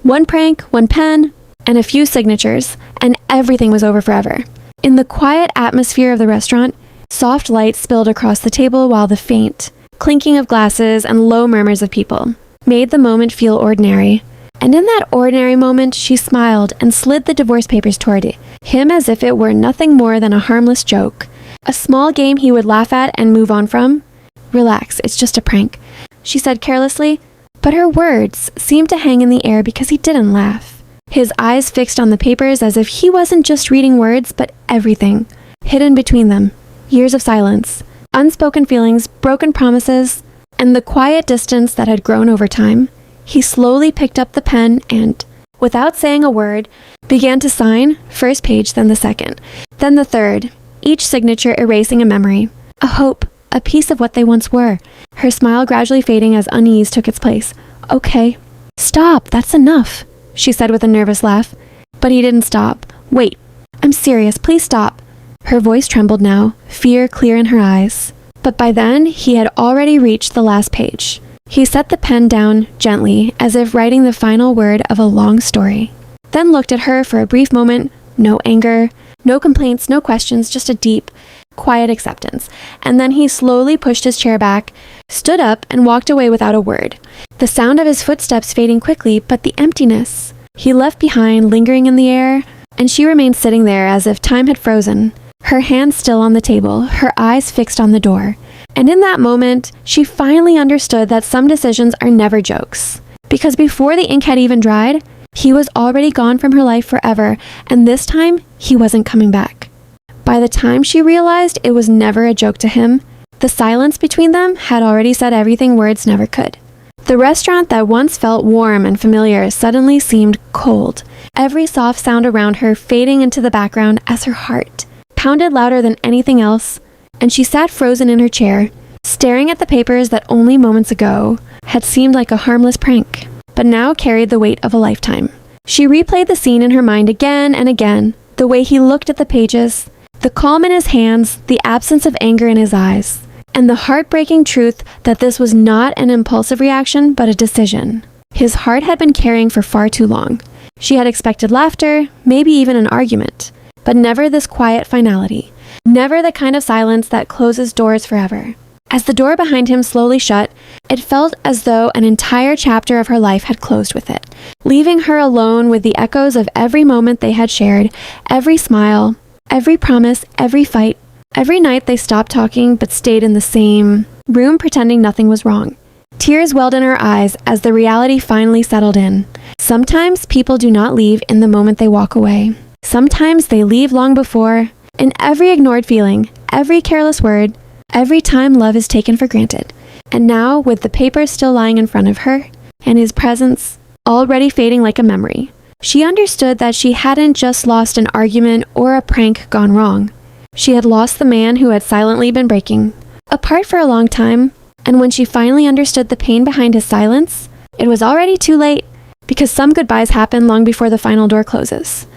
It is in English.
One prank, one pen, and a few signatures, and everything was over forever. In the quiet atmosphere of the restaurant, soft light spilled across the table while the faint clinking of glasses and low murmurs of people made the moment feel ordinary. And in that ordinary moment, she smiled and slid the divorce papers toward him as if it were nothing more than a harmless joke, a small game he would laugh at and move on from. "Relax, it's just a prank," she said carelessly, but her words seemed to hang in the air because he didn't laugh. His eyes fixed on the papers as if he wasn't just reading words, but everything, hidden between them. Years of silence, unspoken feelings, broken promises, and the quiet distance that had grown over time. He slowly picked up the pen and, without saying a word, began to sign, first page, then the second, then the third, each signature erasing a memory, a hope, a piece of what they once were, her smile gradually fading as unease took its place. "Okay." "Stop, that's enough," she said with a nervous laugh. But he didn't stop. "Wait, I'm serious, please stop." Her voice trembled now, fear clear in her eyes. But by then, he had already reached the last page. He set the pen down gently, as if writing the final word of a long story. Then looked at her for a brief moment, no anger, no complaints, no questions, just a deep, quiet acceptance. And then he slowly pushed his chair back, stood up, and walked away without a word. The sound of his footsteps fading quickly, but the emptiness he left behind lingering in the air, and she remained sitting there as if time had frozen, her hands still on the table, her eyes fixed on the door. And in that moment, she finally understood that some decisions are never jokes. Because before the ink had even dried, he was already gone from her life forever, and this time, he wasn't coming back. By the time she realized it was never a joke to him, the silence between them had already said everything words never could. The restaurant that once felt warm and familiar suddenly seemed cold, every soft sound around her fading into the background as her heart pounded louder than anything else, and she sat frozen in her chair, staring at the papers that only moments ago had seemed like a harmless prank, but now carried the weight of a lifetime. She replayed the scene in her mind again and again, the way he looked at the pages, the calm in his hands, the absence of anger in his eyes, and the heartbreaking truth that this was not an impulsive reaction, but a decision his heart had been carrying for far too long. She had expected laughter, maybe even an argument, but never this quiet finality. Never the kind of silence that closes doors forever. As the door behind him slowly shut, it felt as though an entire chapter of her life had closed with it, leaving her alone with the echoes of every moment they had shared, every smile, every promise, every fight, every night they stopped talking but stayed in the same room pretending nothing was wrong. Tears welled in her eyes as the reality finally settled in. Sometimes people do not leave in the moment they walk away. Sometimes they leave long before. In every ignored feeling, every careless word, every time love is taken for granted. And now, with the papers still lying in front of her, and his presence already fading like a memory, she understood that she hadn't just lost an argument or a prank gone wrong. She had lost the man who had silently been breaking, apart for a long time, and when she finally understood the pain behind his silence, it was already too late, because some goodbyes happen long before the final door closes.